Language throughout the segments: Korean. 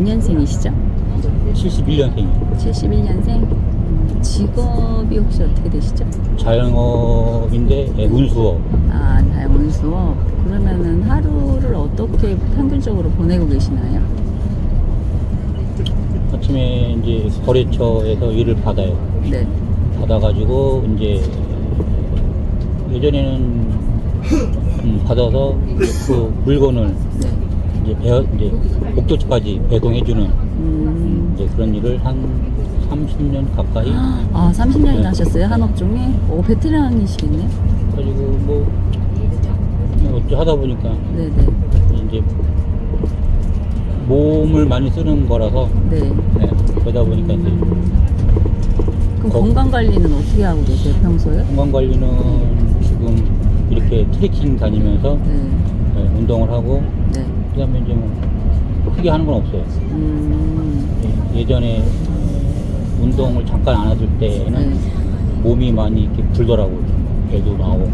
년생이시죠? 71년생이에요. 71년생. 직업이 혹시 어떻게 되시죠? 자영업인데 운수업. 아, 자영업수업. 그러면은 하루를 어떻게 평균적으로 보내고 계시나요? 아침에 이제 거래처에서 일을 받아요. 네. 받아가지고 이제 예전에는 받아서 그 물건을 네. 이제 목적지까지 배송해주는 이제 그런 일을 한 30년 가까이. 아, 30년이나 네. 하셨어요? 한업종에? 오, 베테랑이시겠네? 가지고 뭐 어찌 하다 보니까 네네. 이제 몸을 많이 쓰는 거라서 네. 네, 그러다 보니까 이제 그럼 건강관리는 어떻게 하고 계세요, 평소에? 건강관리는 지금 이렇게 트레킹 다니면서 네. 네, 운동을 하고 네. 그다음에 이제 뭐 크게 하는 건 없어요. 예전에 운동을 잠깐 안 했을 때는 네. 몸이 많이 이렇게 불더라고요. 배도 나오고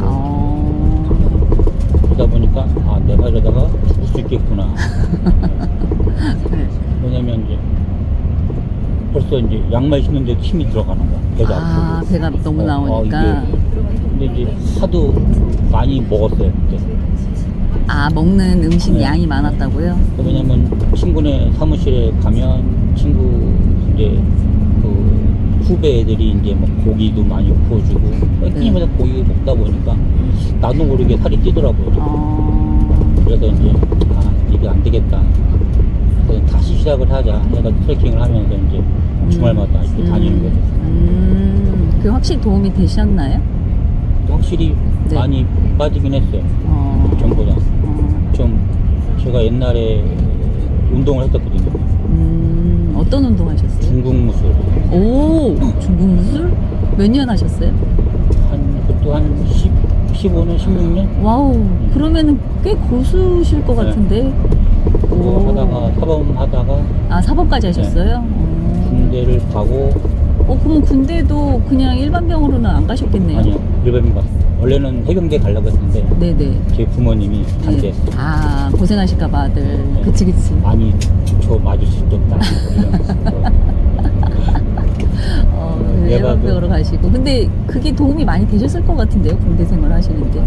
그러다 보니까 아 내가 이러다가 죽을 수 있겠구나. 네. 왜냐면 이제 벌써 이제 양말 신는데 힘이 들어가는 거야. 배가 아, 아프고. 배가 너무 나오니까. 근데 이제 하도 많이 먹었어요 그때. 아, 먹는 음식 네. 양이 많았다고요? 왜냐면 친구네 사무실에 가면 친구 이제 그 후배 애들이 이제 뭐 고기도 많이 구워주고 끊임마다 고기 먹다 보니까 나도 모르게 살이 찌더라고요. 그래서 이제 아 이게 안 되겠다. 그래서 다시 시작을 하자. 내가 트레킹을 하면서 이제 주말마다 이렇게 다니는 거죠. 그 확실히 도움이 되셨나요? 확실히 네. 많이 빠지긴 했어요. 전보다. 좀 제가 옛날에 운동을 했었거든요. 어떤 운동 하셨어요? 중국 무술. 오, 중국 무술? 몇 년 하셨어요? 그것도 한 15년, 16년? 와우, 그러면은 꽤 고수실 것 네. 같은데. 그거 하다가 사범하다가 아, 사범까지 하셨어요? 군대를 가고. 그럼 군대도 그냥 일반병으로는 안 가셨겠네요. 아니요, 일반인 갔어요. 원래는 해병대 가려고 했는데 네네. 제 부모님이 반대. 아, 고생하실까봐 아들. 네. 그치. 많이 저 맞을 수 있겠다 이러면서. 일반병으로 가시고. 근데 그게 도움이 많이 되셨을 것 같은데요, 군대 생활 하시는데.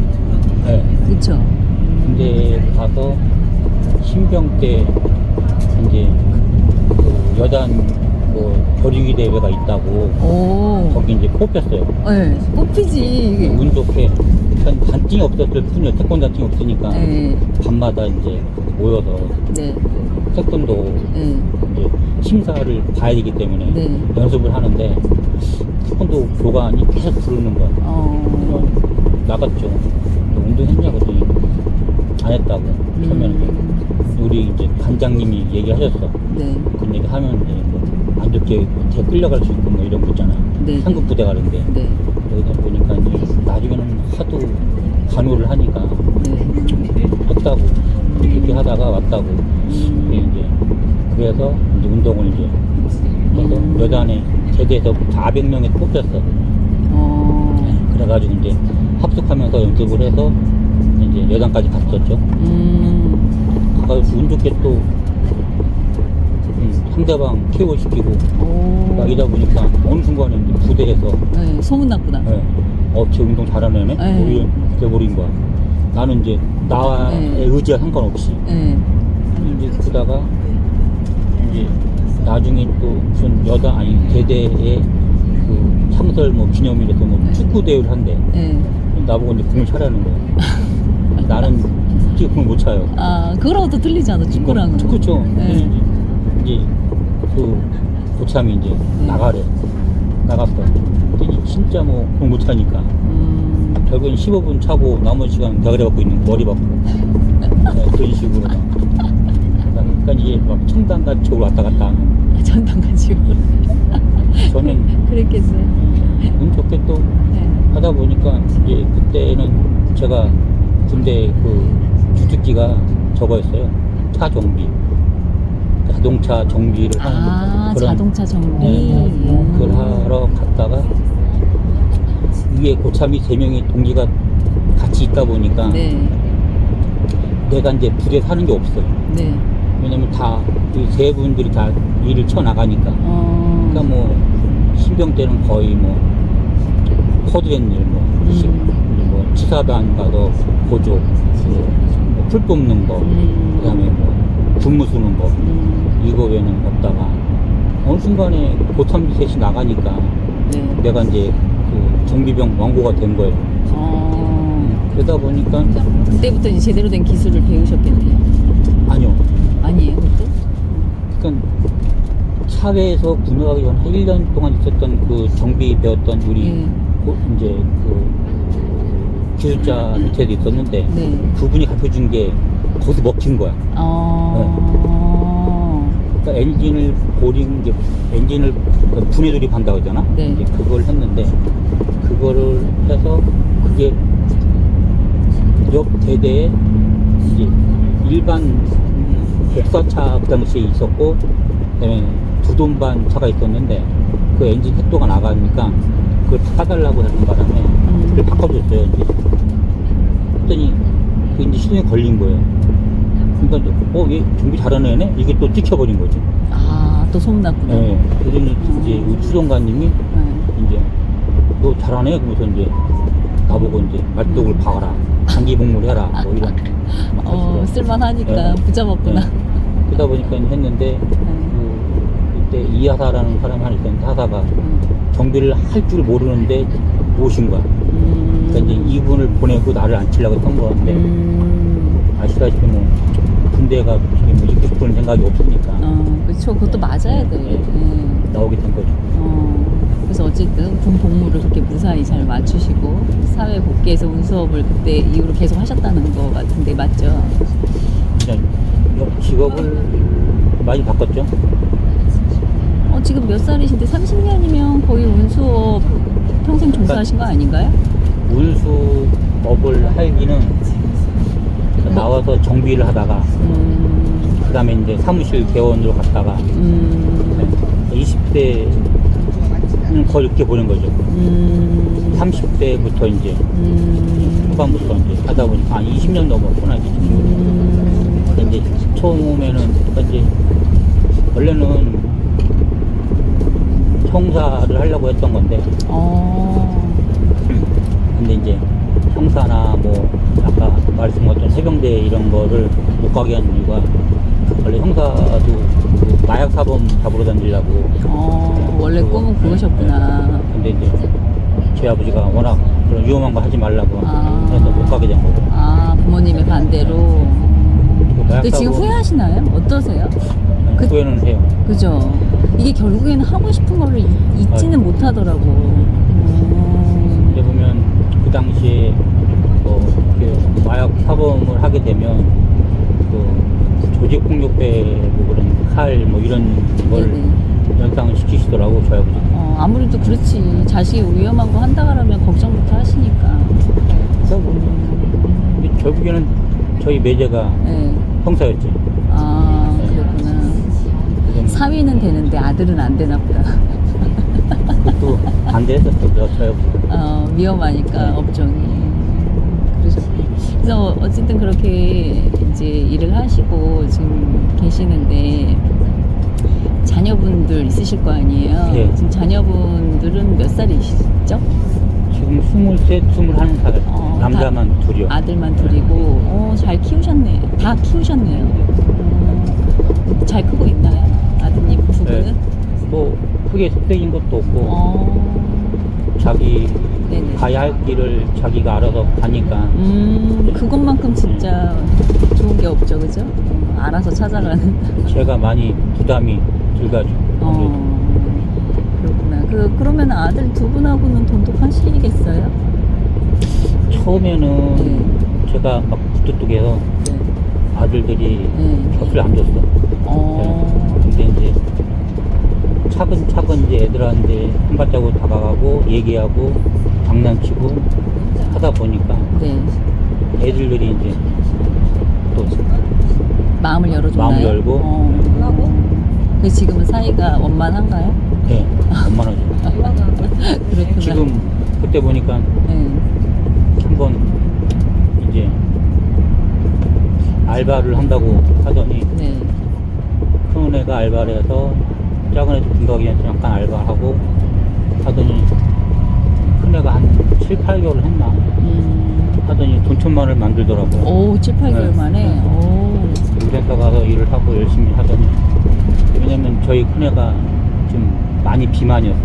네. 그쵸? 군대 가서 신병 때 이제 그 여단 뭐 겨루기 대회가 있다고 오. 거기 이제 뽑혔어요. 네, 뽑히지. 운 좋게 단증이 없었을 뿐이요. 태권 단증이 없으니까 네. 밤마다 이제 모여서 네. 태권도 네. 이제 심사를 봐야 되기 때문에 네. 연습을 하는데 태권도 교관이 계속 부르는 거야. 나갔죠. 운동했냐고 했더니 안 했다고. 처음에는 우리 이제 관장님이 얘기하셨어. 네. 그런 얘기 하면 이제 뭐안 좋게 대 끌려갈 수 있고 뭐 이런 거 있잖아. 네. 상급 부대 가는데. 네. 그러다 보니까 이제 나중에는 하도 간호를 하니까 네. 했다고 그렇게 하다가 왔다고. 이제 그래서 이제 운동을 이제 해서 여단에 제대해서 400명에 뽑혔어. 그래가지고 이제 합숙하면서 연습을 해서 이제 여단까지 갔었죠. 가가지고 운 좋게 또 상대방 케어시키고 막 이러다 보니까 어느 순간에 이제 부대에서 네, 소문났구나. 네, 쟤 운동 잘하는 애네? 네. 우리 돼버린 거야. 나는 이제 나의 네. 의지와 상관없이 네. 이제 그러다가 이제 나중에 또 무슨 여단 아니 대대의 그 창설 뭐 기념일에서 뭐 축구 대회를 한대. 네. 나보고 이제 공을 차라는 거야. 나는 솔직히 공을 못 차요. 아, 그거랑은 또 틀리잖아, 축구랑은. 그렇죠. 네. 이제 그 고참이 이제 나가래. 나갔어. 근데 진짜 뭐 공 못 차니까. 결국엔 15분 차고 나머지 시간 대가리 받고 있는 머리 받고. 네, 그런 식으로 막. 그러니까 이게 막 청단과 쪽으로 왔다 갔다 하는. 전당 가지고. 저는 그랬겠네. 운 좋게 또 네. 하다 보니까 이제 그때는 제가 군대 그 주특기가 저거였어요. 차 정비. 자동차 정비를 하는 그런 자동차 정비. 그걸 하러 갔다가 위에 고참이 3명이 동기가 같이 있다 보니까 네. 내가 이제 부대 사는 게 없어요. 네. 왜냐면 다 이 세 분들이 다 일을 쳐나가니까. 그러니까 뭐 신병 때는 거의 뭐 퍼드렛 일, 뭐 치사반 가서 보조, 풀 뽑는 거, 그다음에 뭐 군무 쓰는 거 이거 외에는 없다가 어느 순간에 고참들 셋이 나가니까 네. 내가 이제 그 정비병 왕고가 된 거예요. 그러다 보니까 그때부터 이제 제대로 된 기술을 배우셨겠네요. 아니요. 아니에요, 그것도? 그러니까 사회에서 군에 가기 전 한 1년 동안 있었던 그 정비 배웠던 우리 이제 그 기술자 밑에도 있었는데 네. 그분이 가르쳐준 게 거기서 먹힌 거야. 그러니까 엔진을 보링 이제 엔진을 분해 조립한다고 하잖아. 네. 이제 그걸 했는데 그거를 해서 그게 옆 대대에 이제 일반 복사차 그 당시에 있었고 그다음에 두돈반 차가 있었는데 그 엔진 햇도가 나가니까 그걸 바꿔달라고 하는 바람에 그걸 바꿔줬어요. 이제 그랬더니 그 이제 시동이 걸린 거예요. 그러니까 얘 준비 잘하는 애네? 이게 또 찍혀버린 거지. 아, 또 소문났구나. 네. 그러더니 이제 우리 수송관님이 이제 너 잘하네? 그러면서 이제 나보고 이제 말뚝을 박아라. 장기 복무를 해라. 뭐 이런. 쓸만하니까 네. 붙잡았구나. 네. 그러다 보니까 했는데 그때 이하사라는 사람이 하나 있었는데 하사가 정비를 할 줄 모르는데 모신 거야. 그러니까 이제 이분을 보내고 나를 안 치려고 했던 거였는데 아시다시피 뭐 군대가 지금 뭐 입고 싶은 생각이 없으니까 그렇죠. 그것도 맞아야 돼. 나오게 된 거죠. 그래서 어쨌든 군 복무를 그렇게 무사히 잘 맞추시고 사회 복귀해서 운수업을 그때 이후로 계속 하셨다는 거 같은데 맞죠? 그냥 직업을 많이 바꿨죠. 지금 몇 살이신데 30년이면 거의 운수업 평생 종사하신 거 아닌가요? 운수업을 할기는 나와서 정비를 하다가 그 다음에 이제 사무실 개원으로 갔다가 20대는 거의 이렇게 보낸 거죠. 30대부터 이제 후반부터 이제 하다 보니까 한 20년 넘었구나 이제. 근데 이제 처음에는 이제 원래는 형사를 하려고 했던 건데 근데 이제 형사나 뭐 아까 말씀하셨던 해병대 이런 거를 못 가게 한 이유가 원래 형사도 그 마약 사범 잡으러 다니려고 원래 꿈은 그거셨구나. 근데 이제 제 아버지가 워낙 그런 위험한 거 하지 말라고 해서 못 가게 된 거고. 부모님의 반대로. 근데 지금 사범, 후회하시나요? 어떠세요? 후회는 해요. 그죠. 이게 결국에는 하고 싶은 거를 잊지는 못하더라고. 근데 보면 그 당시에 그 마약 사범을 하게 되면 그 조직폭력배 뭐 그런 칼 뭐 이런 걸 연상을 시키시더라고 저희 아버지. 아무래도 그렇지. 자식이 위험한 거 한다 그러면 걱정부터 하시니까. 근데 결국에는 저희 매제가 형사였지. 그랬구나. 사위는 되는데 아들은 안 되나 보다. 그것도 반대했었어, 저희 아버지. 위험하니까 업종이. 그러셨고. 그래서 어쨌든 그렇게 이제 일을 하시고 지금 계시는데 자녀분들 있으실 거 아니에요? 네. 지금 자녀분들은 몇 살이시죠? 지금 23, 21살. 남자만 둘이요. 아들만 둘이고, 잘 키우셨네. 다 키우셨네요. 잘 크고 있나요? 아드님 두 분은? 네. 뭐, 크게 속색인 것도 없고, 자기 네네. 가야 할 길을 자기가 알아서 가니까. 그것만큼 진짜 좋은 게 없죠, 그죠? 알아서 찾아가는. 제가 많이 부담이 들가지고. 그렇구나. 그러면 아들 두 분하고는 돈독하시겠어요? 처음에는 제가 막 부뚜뚝해서 아들들이 젖을 안 줬어. 근데 이제 차근차근 이제 애들한테 한 발자국 다가가고 얘기하고 장난치고 하다 보니까 애들들이 이제 또 마음을 열어줬나요? 마음을 열고 그래서 지금은 사이가 원만한가요? 네, 원만하죠. 그렇구나. 지금 그때 보니까 한번 이제 알바를 한다고 하더니 큰 애가 알바를 해서 작은 애도 군대가기 전에 잠깐 알바하고 하더니 큰 애가 한 7, 8개월 했나 하더니 돈 1,000만 원을 만들더라고요. 오, 7, 8개월 네. 만에. 네. 오. 요새서 가서 일을 하고 열심히 하더니 왜냐면 저희 큰 애가 좀 많이 비만이었어요.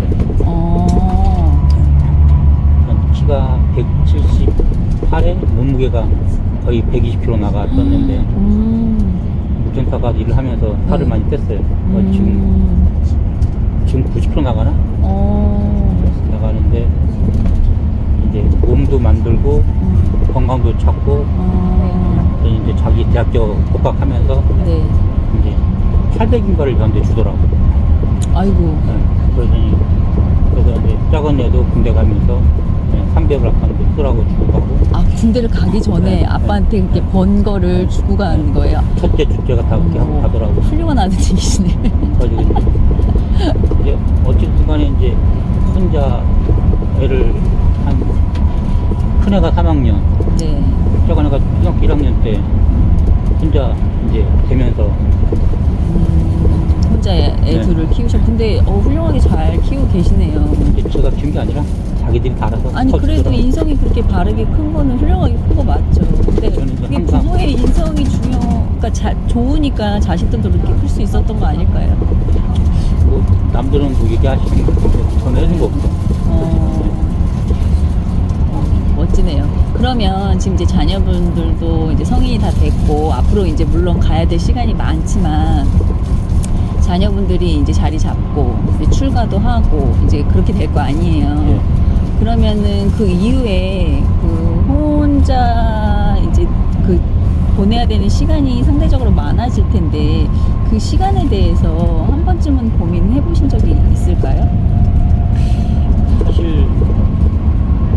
한 키가 178에 몸무게가 거의 120kg 나갔었는데 무전사 가서 일을 하면서 살을 많이 뺐어요. 지금 90kg 나가나? 나가는데 이제 몸도 만들고 건강도 찾고 이제 자기 대학교 복학하면서 네. 이제 800인가를 저한테 주더라고. 아이고. 그래서 이제 작은 애도 군대 가면서 300을 아빠한테 쓰라고 주고 가고. 아, 군대를 가기 전에 네. 아빠한테 그렇게 번 거를 주고 간 거예요? 첫째, 둘째가 다 그렇게 하고 가더라고. 훌륭한 아드님이시네. 그래가지고 이제 어쨌든 간에 이제 혼자 애를 큰 애가 3학년, 네. 작은 애가 중학교 1학년 때 혼자 이제 되면서 혼자 애 네. 둘을 키우셨. 근데 훌륭하게 잘 키우고 계시네요. 이제 제가 키운 게 아니라 자기들이 다 알아서 아니 그래도 커지더라고요. 인성이 그렇게 바르게 큰 거는 훌륭하게 큰 거 맞죠. 근데 저는 이제 그게 항상- 부모의 인성이 그러니까 좋으니까 자식들도 그렇게 클 수 있었던 거 아닐까요? 뭐 남들은 뭐 얘기하시는 거 저는 해준 거 없어. 멋지네요. 그러면 지금 이제 자녀분들도 이제 성인이 다 됐고 앞으로 이제 물론 가야 될 시간이 많지만 자녀분들이 이제 자리 잡고 이제 출가도 하고 이제 그렇게 될 거 아니에요. 예. 그러면은 그 이후에 그 혼자 이제 그 보내야 되는 시간이 상대적으로 많아질 텐데 그 시간에 대해서 한 번쯤은 고민해 보신 적이 있을까요? 사실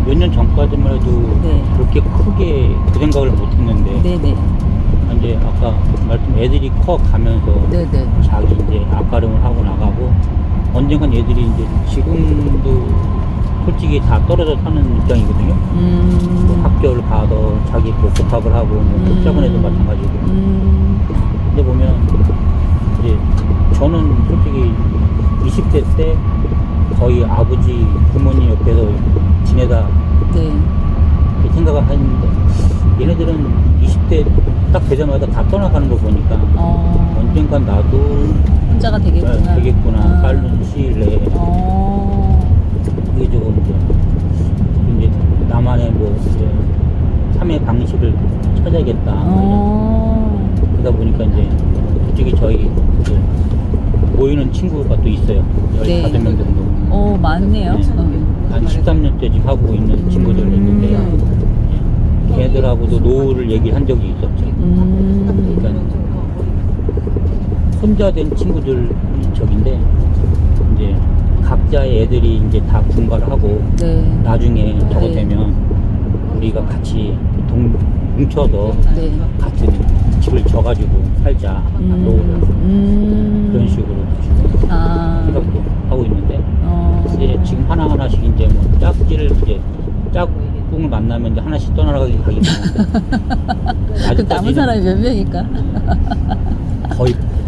몇 년 전까지만 해도 네. 그렇게 크게 그 생각을 못 했는데 네네. 이제 아까 말씀 애들이 커 가면서 네네. 자기 이제 앞가림을 하고 나가고 언젠간 얘들이 이제 지금도 솔직히 다 떨어져 사는 입장이거든요. 뭐 학교를 가도 자기 뭐 복학을 하고 뭐 작은 애도 마찬가지고. 근데 보면 이제 저는 솔직히 20대 때 거의 아버지 부모님 옆에서 지내다 네. 이렇게 생각을 했는데 얘네들은 20대 딱 되자마자 다 떠나가는 거 보니까 언젠간 나도 혼자가 되겠구나. 되겠구나 빠른 시일 내에 그게 조금 이제 나만의 뭐 이제 삶의 방식을 찾아야겠다. 그러다 보니까 이제 솔직히 저희 이제 모이는 친구가 또 있어요. 15명 정도. 많네요. 네. 한 13년째 지금 하고 있는 친구들이 있는데 걔네들하고도 노후를 얘기한 적이 있었죠. 그러니까 혼자 된 친구들 적인데 이제 각자의 애들이 이제 다 분가를 하고 네. 나중에 저거 네. 되면 우리가 같이 뭉쳐서 네. 같은 집을 져가지고 살자 노후를 그런 식으로 지금 생각도 하고 있는데 이제 지금 하나하나씩 이제 뭐 짝지를 이제 짝꿍을 만나면 이제 하나씩 떠나가기 때문에 그 남은 사람이 몇 명일까?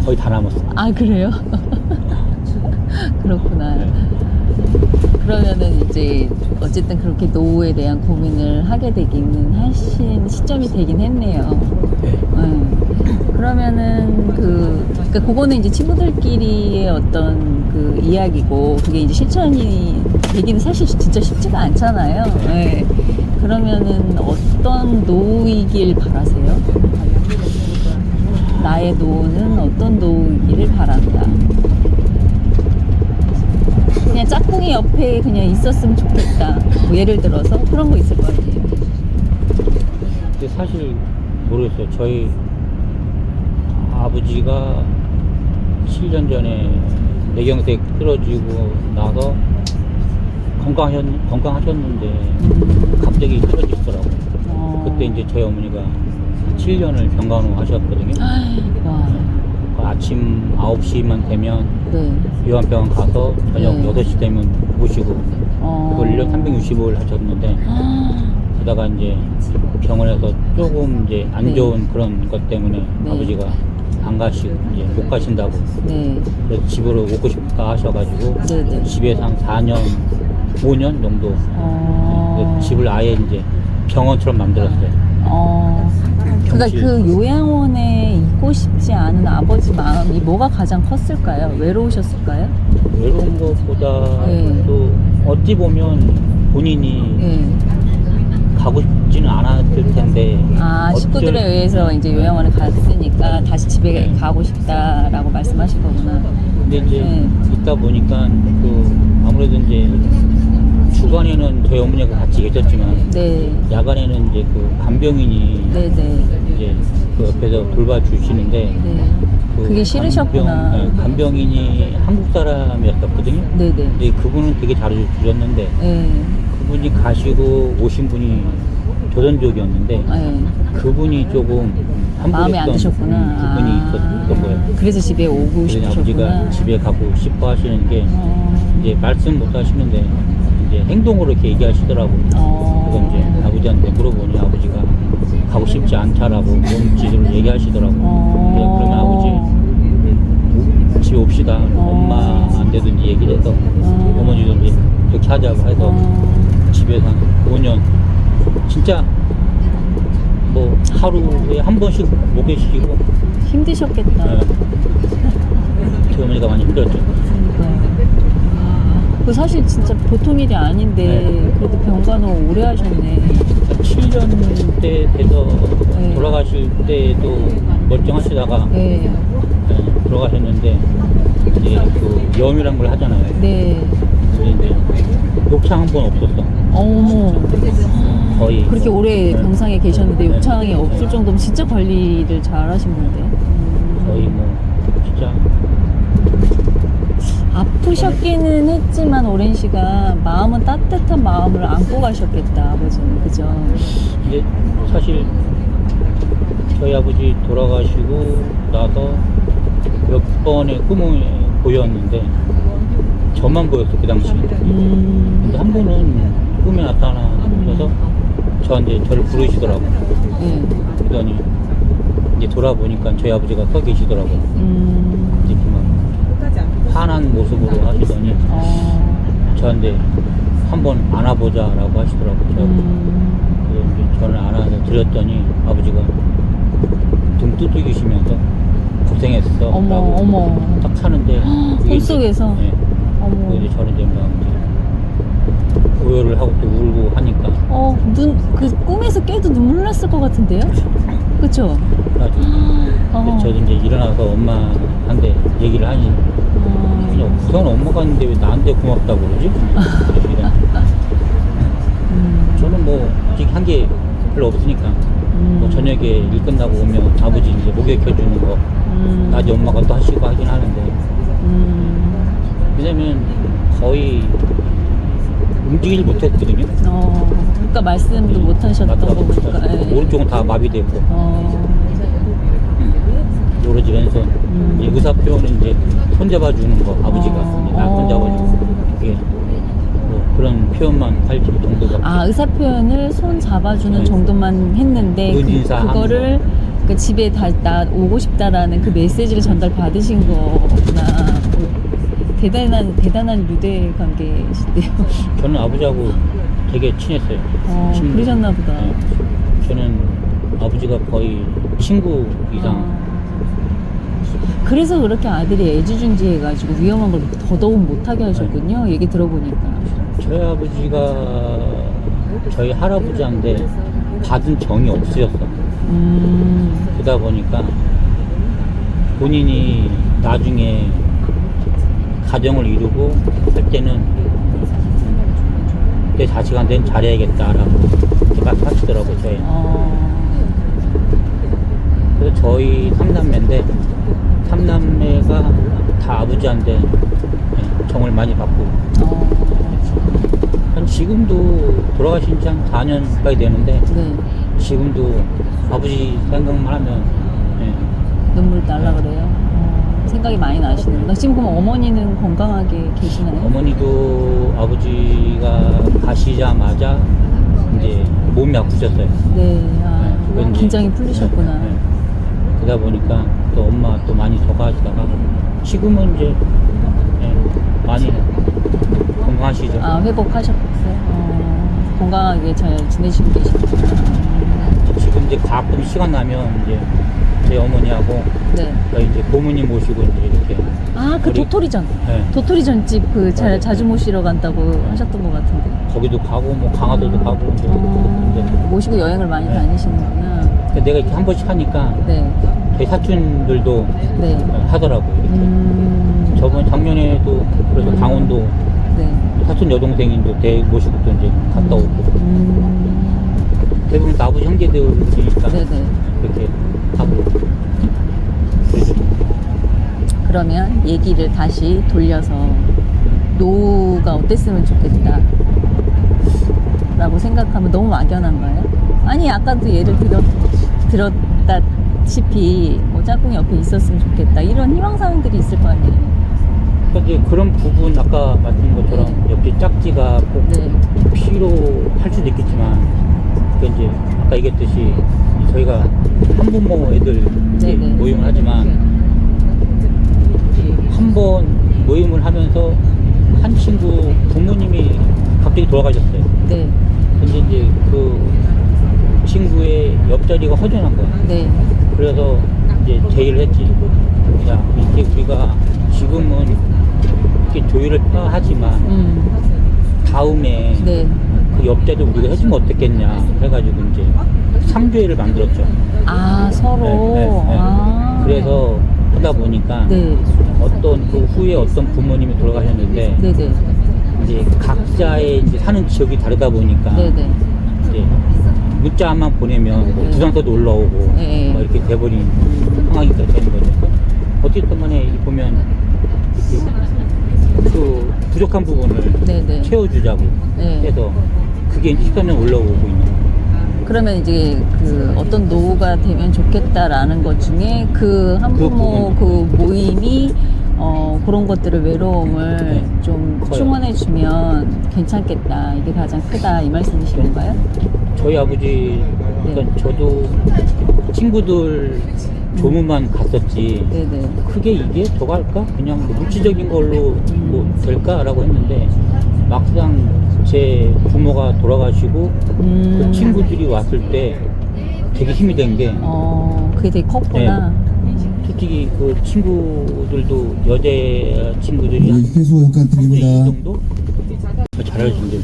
거의 다 남았어. 아 그래요? 그렇구나. 네. 그러면은 이제 어쨌든 그렇게 노후에 대한 고민을 하게 되기는 하신 시점이 되긴 했네요. 네. 그러면은 그러니까 그거는 이제 친구들끼리의 어떤 그 이야기고 그게 이제 실천이 되기는 사실 진짜 쉽지가 않잖아요. 네. 그러면은 어떤 노후이길 바라세요? 나의 노후는 어떤 노후이기를 바란다. 그냥 짝꿍이 옆에 그냥 있었으면 좋겠다. 뭐 예를 들어서 그런 거 있을 거 아니에요. 근데 사실 모르겠어요. 저희 아버지가 7년 전에 뇌경색 쓰러지고 나서 건강하셨는데 갑자기 쓰러지시더라고요. 그때 이제 저희 어머니가 7년을 병간호 하셨거든요. 와. 아침 9시만 되면 네. 요한병원 가서 저녁 네. 6시 되면 모시고 그걸 1년 365일 하셨는데 그러다가 이제 병원에서 조금 이제 안 네. 좋은 그런 것 때문에 네. 아버지가 안 가시고 이제 못 가신다고 네. 그래서 집으로 오고 싶다 하셔가지고 네네. 집에서 한 4년 5년 정도 어. 집을 아예 이제 병원처럼 만들었어요. 그러니까 경치. 그 요양원에 있고 싶지 않은 아버지 마음이 뭐가 가장 컸을까요? 외로우셨을까요? 외로운 것보다 네. 또 어찌 보면 본인이 네. 가고 싶지는 않았을 텐데 아, 식구들에 어쩔- 의해서 이제 요양원에 갔으니까 다시 집에 네. 가고 싶다라고 말씀하신 거구나. 근데 이제 네. 있다 보니까 그 아무래도 이제 주간에는 저희 어머니가 같이 계셨지만 네. 야간에는 이제 그 간병인이 네네. 이제 그 옆에서 돌봐주시는데 네. 그 그게 싫으셨구나. 간병인이 한국 사람이었었거든요. 네네. 근데 그분은 되게 잘해주셨는데 네. 그분이 가시고 오신 분이 조선족이었는데 네. 그분이 조금 마음에 안 함부로했던 드셨구나. 부분이 있었던 거예요. 그래서 집에 오고 그래서 싶으셨구나. 아버지가 집에 가고 싶어 하시는 게 이제 말씀 못 하시는데 이제 행동으로 이렇게 얘기하시더라고요. 그래서 이제 아버지한테 물어보니 아버지가 가고 싶지 않다라고 몸짓으로 얘기하시더라고요. 그래서 그러면 아버지 집에 옵시다. 엄마 안 되든지 얘기를 해서 어머니도 이제 그렇게 하자고 해서 집에서 한 5년 진짜 뭐 하루에 한 번씩 못 계시고 힘드셨겠다. 저희 어머니가 많이 힘들었죠. 그 사실 진짜 보통 일이 아닌데 그래도 병간호 오래 하셨네. 7년 때 돼서 네. 돌아가실 때도 멀쩡하시다가 네. 돌아가셨는데 이제 그 염이란 걸 하잖아요. 네. 근데 이제 욕창 한 번 없었어. 어머. 거의 그렇게 뭐, 오래 네. 병상에 계셨는데 네. 욕창이 없을 정도면 진짜 관리를 잘 하신 건데. 거의 뭐 진짜 아프셨기는 했지만 오랜 시간 마음은 따뜻한 마음을 안고 가셨겠다 아버지는. 그죠? 근데 사실 저희 아버지 돌아가시고 나서 몇 번의 꿈을 보였는데 저만 보였어 그 당시. 근데 한 번은 꿈에 나타나셔서 저한테 저를 부르시더라고. 네. 그러더니 이제 돌아보니까 저희 아버지가 서 계시더라고요. 이제 막 환한 모습으로 하시더니 저한테 한번 안아보자라고 하시더라고요. 그래서 이제 저를 안아서 드렸더니 아버지가 등 두들기시면서 고생했어 어머, 라고 어머. 딱 하는데 그게 이제- 꿈속에서? 네. 어머. 그리고 이제 저는 이제 막 이제 오열을 하고 또 울고 하니까 그 꿈에서 깨도 눈물 났을 것 같은데요? 그쵸? 그래가지고 어. 저도 이제 일어나서 엄마한테 얘기를 하니 그냥 그건 엄마가 있는데 왜 나한테 고맙다고 그러지? 이런. 저는 뭐 아직 한 게 별로 없으니까 뭐 저녁에 일 끝나고 오면 아버지 이제 목욕해주는 거 낮에 엄마가 또 하시고 하긴 하는데 왜냐면 거의 움직이질 못했거든요. 그러니까 말씀도 못 하셨던 거 보니까. 예. 오른쪽은 다 마비되고 오로지 왼손. 이제 의사 표현은 이제 손잡아 주는 거 아버지가 이제 날 손잡아주고 그게 뭐 그런 표현만 할 정도가. 아, 의사 표현을 손 잡아주는 네. 정도만 했는데 의인사하는 그거를 그 집에 나 오고 싶다라는 그 메시지를 전달 받으신 거구나. 대단한 유대 관계신데요. 저는 아버지하고 되게 친했어요. 친구. 그러셨나 보다. 네. 저는 아버지가 거의 친구 이상. 그래서 그렇게 아들이 애지중지 해가지고 위험한 걸 더더욱 못하게 하셨군요. 얘기 들어보니까. 저희 아버지가 저희 할아버지한테 받은 정이 없으셨어. 그러다 보니까 본인이 나중에 가정을 이루고 할 때는 내 자식한테는 잘해야겠다라고 이렇게 막 하시더라고요. 저희. 그래서 저희 3남매인데 3남매가 다 아버지한테 정을 많이 받고 한 지금도 돌아가신 지 한 4년 가까이 되는데 네. 지금도 아버지 생각만 하면 눈물 날라 그래요. 생각이 많이 나시는구나. 지금 그럼 어머니는 건강하게 계시나요? 어머니도 아버지가 가시자마자 이제 몸이 아프셨어요. 네. 그건 이제- 긴장이 풀리셨구나. 그러다 보니까 또 엄마 또 많이 저거 하시다가 지금은 이제 많이 건강하시죠. 아, 회복하셨어요? 건강하게 잘 지내시고 계시구나. 지금 이제 가끔 시간 나면 이제 제 어머니하고 네. 이제 고모님 모시고 이제 이렇게 아, 그 우리- 도토리전. 네. 도토리전 집 맞아요. 자주 모시러 간다고 하셨던 것 같은데. 거기도 가고 뭐 강화도도 가고 이제 모시고 여행을 많이 네. 다니시는구나. 근데 내가 이렇게 한 번씩 하니까 네. 저희 사촌들도 네. 하더라고요. 이렇게. 저번 작년에도 그래서 강원도 네. 사촌 여동생인도 모시고 또 이제 갔다 오고 대부분 다 아버지 형제들이니까 네네. 이렇게 하고 그래서 그러면 얘기를 다시 돌려서 노후가 어땠으면 좋겠다 라고 생각하면 너무 막연한가요? 아니 아까도 예를 들었다시피 뭐 짝꿍이 옆에 있었으면 좋겠다 이런 희망사항들이 있을 거 아니에요. 근데 그런 부분 아까 말씀드린 것처럼 옆에 짝지가 꼭 네. 필요할 수도 있겠지만 그 이제 아까 얘기했듯이 저희가 한부모 애들 이제 네네. 모임을 하지만 한 번 모임을 하면서 한 친구 부모님이 갑자기 돌아가셨어요. 네. 근데 이제 그 친구의 옆자리가 허전한 거야. 네. 그래서 이제 제의를 했지. 야, 이렇게 우리가 지금은 이렇게 조율을 하지만 다음에 네. 그 옆자리 우리가 해주면 어떻겠냐 해가지고 이제 3교회를 만들었죠. 아 서로. 네, 네, 네. 아. 그래서 하다 보니까 네. 어떤 그 후에 어떤 부모님이 돌아가셨는데 네네. 이제 각자의 이제 사는 지역이 다르다 보니까 네네. 이제 문자만 보내면 뭐 네. 부산서도 올라오고 네. 뭐 이렇게 돼버린 상황이 되는 거죠. 어쨌든 간에 보면 이렇게 그 부족한 부분을 네네. 채워주자고 네. 해서 그게 이제 시간에 올라오고 있는 거예요. 그러면 이제 그 어떤 노후가 되면 좋겠다라는 것 중에 그 한부모 그 모임이 그런 것들을 외로움을 네. 좀 커요. 충원해주면 괜찮겠다. 이게 가장 크다 이 말씀이신 건가요? 저희 아버지 그러니까 저도 친구들 조문만 갔었지 네네. 크게 이게 저거 할까? 그냥 뭐 물질적인 걸로 뭐 될까라고 했는데 막상 제 부모가 돌아가시고 그 친구들이 왔을 때 되게 힘이 된 게 그게 되게 컸구나. 솔직히 그 친구들도 여자 친구들이 한 해소 약간 3대 2 드립니다. 정도 잘해준대요.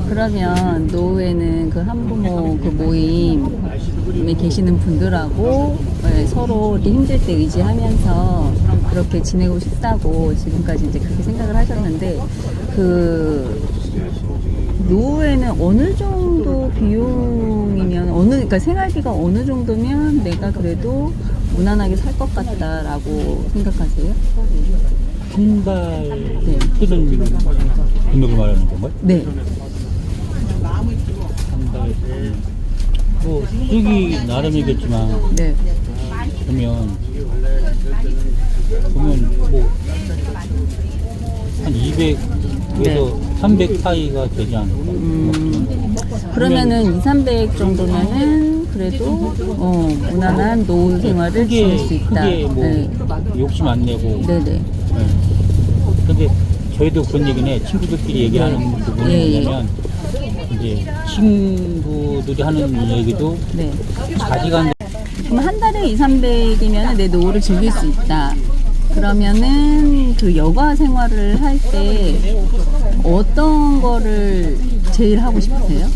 그러면 노후에는 그 한부모 그 모임에 계시는 분들하고 서로 이렇게 힘들 때 의지하면서 그렇게 지내고 싶다고 지금까지 이제 그렇게 생각을 하셨는데 그 노후에는 어느 정도 비용이면 그러니까 생활비가 어느 정도면 내가 그래도 무난하게 살 것 같다라고 생각하세요? 한 달 쓰는 금액을 말하는 건가요? 네. 한 달. 뭐 쓰기 나름이겠지만 네. 보면 뭐 한 200에서 300 사이가 되지 않을까. 그러면은 2, 300 정도면은 그래도 무난한 노후 생활을 지낼 수 있다. 크게 뭐 네. 욕심 안 내고. 네네. 네. 근데 저희도 그런 얘기네. 친구들끼리 얘기하는 부분이 예, 예. 뭐냐면 이제 친구들이 하는 얘기도 네. 자기가 그럼 한 달에 2, 300이면 내 노후를 즐길 수 있다. 그러면은 그 여가 생활을 할 때 어떤 거를 제일 하고 싶으세요?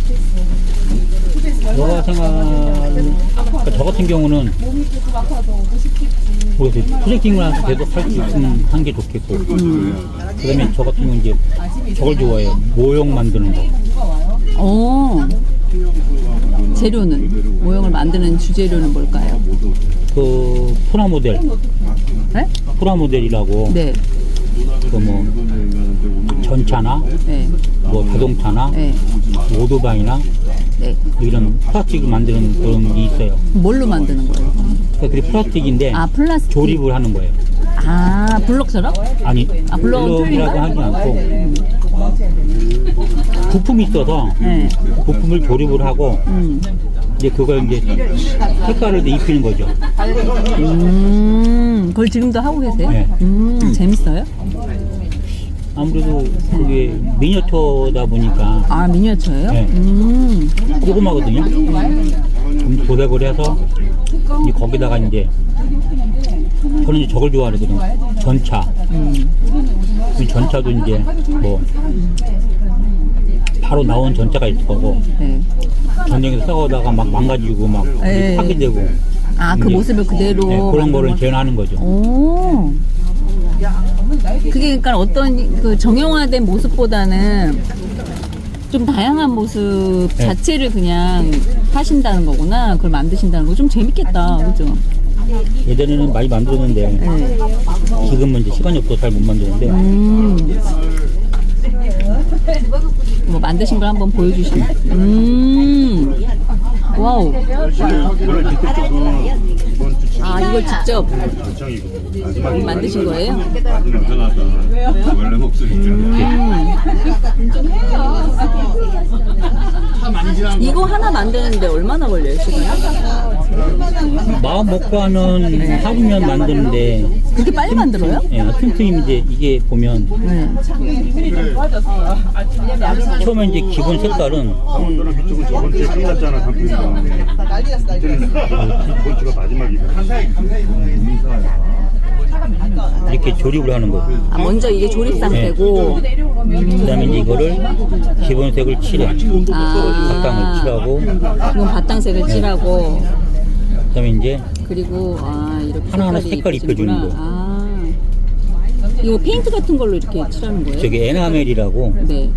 여가 생활 그러니까 저 같은 경우는 모르겠어요. 프로젝팅을 하면서 계속 할 수 있으면 한 게 좋겠고 그다음에 저 같은 경우는 이제 저걸 좋아해요. 모형 만드는 거. 재료는 모형을 만드는 주재료는 뭘까요? 그 프라모델 네? 프라모델이라고 네. 그 뭐 전차나 네. 뭐 자동차나 네. 오토바이나 네. 이런 플라스틱 만드는 그런 게 있어요. 뭘로 만드는 거예요? 그러니까 그게 플라스틱인데 아, 플라스틱. 조립을 하는 거예요. 아, 블록처럼? 아니 아, 블록은 블록이라고 하지 틀린가? 않고 부품이 있어서 네. 부품을 조립을 하고 이제 그걸 이제 색깔을 이제 입히는 거죠. 그걸 지금도 하고 계세요? 네. 재밌어요? 아무래도 그게 미니어처다 보니까 아, 미니어처예요? 네. 조그마거든요. 좀 도색을 해서 이제 거기다가 이제 저는 이제 저걸 좋아하거든요. 전차. 그 전차도 이제 뭐 바로 나온 전차가 있을 거고 네. 전쟁에서 싸우다가 막 망가지고 막 네. 파괴되고 아, 그 이제, 모습을 그대로. 네, 그런 거를 만든 거. 재현하는 거죠. 오. 그게 그러니까 어떤 그 정형화된 모습보다는 좀 다양한 모습 네. 자체를 그냥 하신다는 거구나. 그걸 만드신다는 거 좀 재밌겠다. 그죠? 예전에는 많이 만들었는데 네. 지금은 이제 시간이 없어서 잘 못 만드는데 뭐 만드신 걸 한번 보여주시면. 와우. 아, 이걸 직접 만드신 거예요? 원래 목소리가 이거 하나 만드는데 얼마나 걸려요, 시간이? 마음 먹고 하는 하루면 만드는데 그렇게 빨리 만들어요? 예, 틈틈이 이제 이게 보면 네. 처음에 이제 기본 색깔은 강원도랑 그쪽은 저번 주에 끝났잖아 상품이가 그때는 이번 주가 마지막이다 이렇게 조립을 하는 거고 아, 먼저 이게 조립 상태고. 그다음에 이제 이거를 기본색을 칠해 바탕을 칠하고 이건 바탕색을 칠하고. 그다음에 이제 그리고 아, 이렇게 하나하나 색깔이 색깔 입혀주는 입혀지구나. 거. 아. 이거 페인트 같은 걸로 이렇게 칠하는 거예요? 저기 에나멜이라고 네.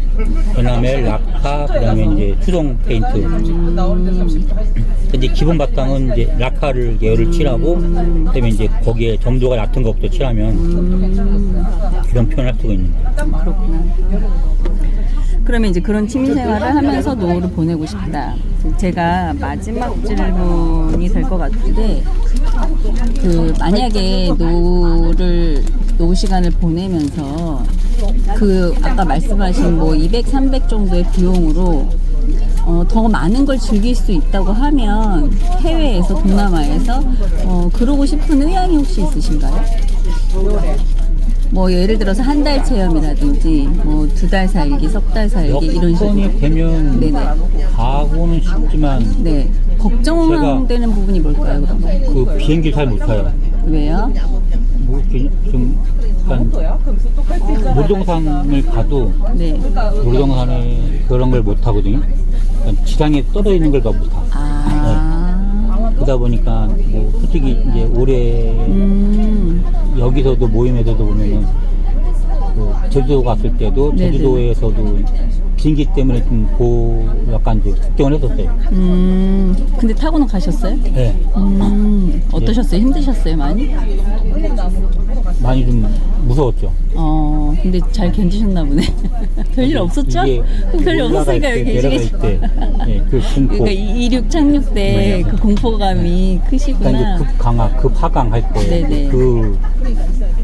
에나멜, 라카, 그다음에 이제 수동 페인트. 이제 기본 바탕은 이제 라카를 계열을 칠하고 그다음에 이제 거기에 점도가 얕은 것부터 칠하면 그런 표현을 할 수가 있는 거예요. 그렇구나. 그러면 이제 그런 취미생활을 하면서 노후를 보내고 싶다. 제가 마지막 질문이 될 것 같은데, 그 만약에 노후 시간을 보내면서 그 아까 말씀하신 뭐 200, 300 정도의 비용으로 더 많은 걸 즐길 수 있다고 하면 해외에서 동남아에서 그러고 싶은 의향이 혹시 있으신가요? 뭐 예를 들어서 한 달 체험이라든지 뭐 2달 살기, 석 달 살기 이런 식으로. 여건이 되면 네네. 가고는 싶지만 네. 걱정되는 부분이 뭘까요, 그러면? 그 비행기 잘 못 타요. 왜요? 뭐 이렇게 좀 약간 놀이동산을 가도 네. 놀이동산에 그런 걸 못 하거든요. 그러니까 지상에 떨어져 있는 걸 못 타. 아. 그러다 보니까 뭐 솔직히 이제 올해 여기서도 모임에서도 보면은 그 제주도 갔을 때도 네네. 제주도에서도 비행기 때문에 좀 약간 이제 걱정을 했었어요. 근데 타고는 가셨어요? 네. 어떠셨어요? 힘드셨어요, 많이? 많이 좀 무서웠죠. 근데 잘 견디셨나 보네. 별일 없었죠? 이게 별일 없었으니까 올라갈 여기 때, 내려갈 계시겠죠. 때, 예, 그 공포. 그러니까 이륙 착륙 때 네. 그 공포감이 크시구나. 그러니까 이제 급 강화, 급 하강 할 네네. 때 그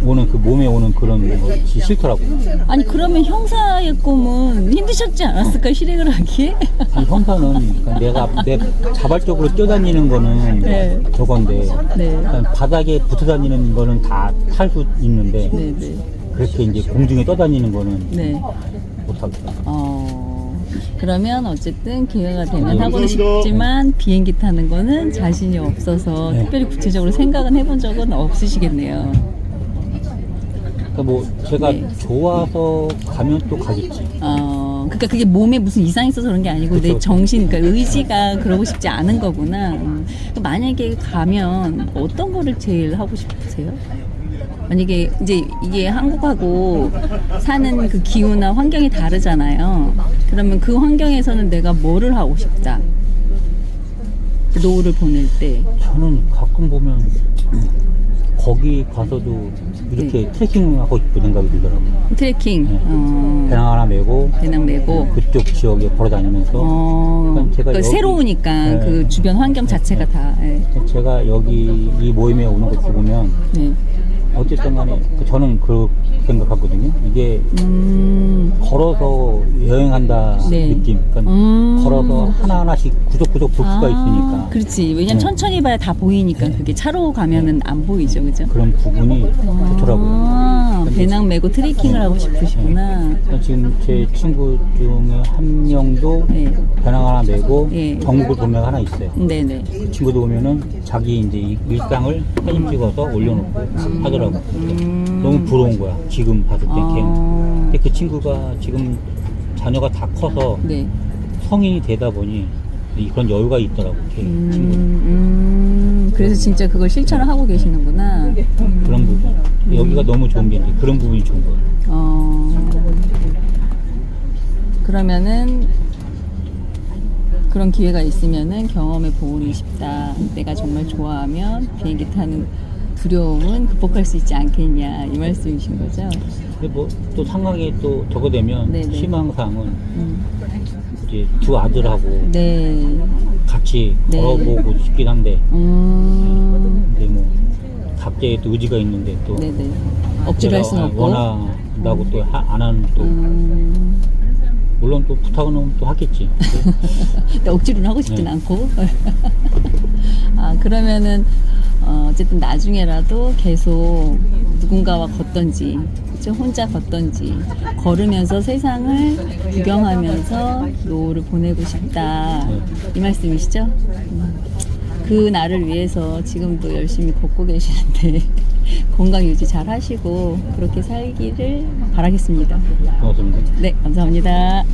오는 그 몸에 오는 그런 것이 싫더라고. 아니 그러면 형사의 꿈은 힘드셨지 않았을까, 실행을 하기에? 아니, 형사는 그러니까 내 자발적으로 뛰어다니는 거는 네. 저건데 네. 그러니까 바닥에 붙어 다니는 거는 다 탈 수 있는데 네네. 그렇게 이제 공중에 떠다니는 거는 네. 못 하겠다. 그러면 어쨌든 기회가 되면 하고는 싶지만 비행기 타는 거는 자신이 없어서 네. 특별히 구체적으로 생각은 해본 적은 없으시겠네요. 그러니까 뭐 제가 네. 좋아서 가면 또 가겠지. 그러니까 그게 몸에 무슨 이상이 있어서 그런 게 아니고 내 그쵸. 정신, 그러니까 의지가 그러고 싶지 않은 거구나. 그러니까 만약에 가면 어떤 거를 제일 하고 싶으세요? 만약에 이제 이게 한국하고 사는 그 기후나 환경이 다르잖아요. 그러면 그 환경에서는 내가 뭐를 하고 싶다? 노후를 보낼 때. 저는 가끔 보면 거기 가서도 이렇게 트레킹하고 싶은 생각이 들더라고요. 트레킹, 네. 배낭 하나 메고 배낭 메고. 그쪽 지역에 걸어다니면서 그러니까 제가 그러니까 여기- 새로우니까 네. 그 주변 환경 자체가 다. 예. 제가 여기 이 모임에 오는 거 보면 네. 어쨌든 간에 저는 그렇게 생각하거든요. 이게 걸어서 여행한다 네. 느낌. 그러니까 걸어서 하나하나씩 구석구석 볼 수가 있으니까. 그렇지. 왜냐면 네. 천천히 봐야 다 보이니까 그게 차로 가면은 안 보이죠, 그죠? 그런 부분이 좋더라고요. 아, 배낭 메고 트레킹을 하고 싶으시구나. 그러니까 지금 제 친구 중에 한 명도 네. 배낭 하나 메고 네. 경북 도매가 하나 있어요. 네네. 그 친구도 보면은 자기 이제 이 일상을 사진 찍어서 올려놓고 하더라고. 너무 부러운 거야. 지금 봤을 때 걔는. 근데 그 친구가 지금 자녀가 다 커서 네. 성인이 되다 보니 그런 여유가 있더라고. 걔 친구. 그래서 진짜 그걸 실천을 하고 계시는구나. 그런 부분. 여기가 너무 좋은 게 이제 그런 부분이 좋은 거예요. 그러면은 그런 기회가 있으면은 경험해 보고 싶다. 내가 정말 좋아하면 비행기 타는 두려움은 극복할 수 있지 않겠냐 이 말씀이신 거죠? 근데 뭐 또 상황이 또 저거 되면 네네. 희망사항은 이제 두 아들하고 네. 같이 네. 걸어보고 싶긴 한데 근데 뭐 각자의 또 의지가 있는데 또 네네. 억지로 할 수는 없고. 원한다고 또 안 하는 또 물론 또 부탁은 또 하겠지. 근데 억지로는 하고 싶진 네. 않고. 그러면은 어쨌든 나중에라도 계속 누군가와 걷던지, 그쵸? 혼자 걷던지 걸으면서 세상을 구경하면서 노후를 보내고 싶다 이 말씀이시죠? 그 날을 위해서 지금도 열심히 걷고 계시는데 건강 유지 잘 하시고 그렇게 살기를 바라겠습니다. 고맙습니다. 네, 감사합니다.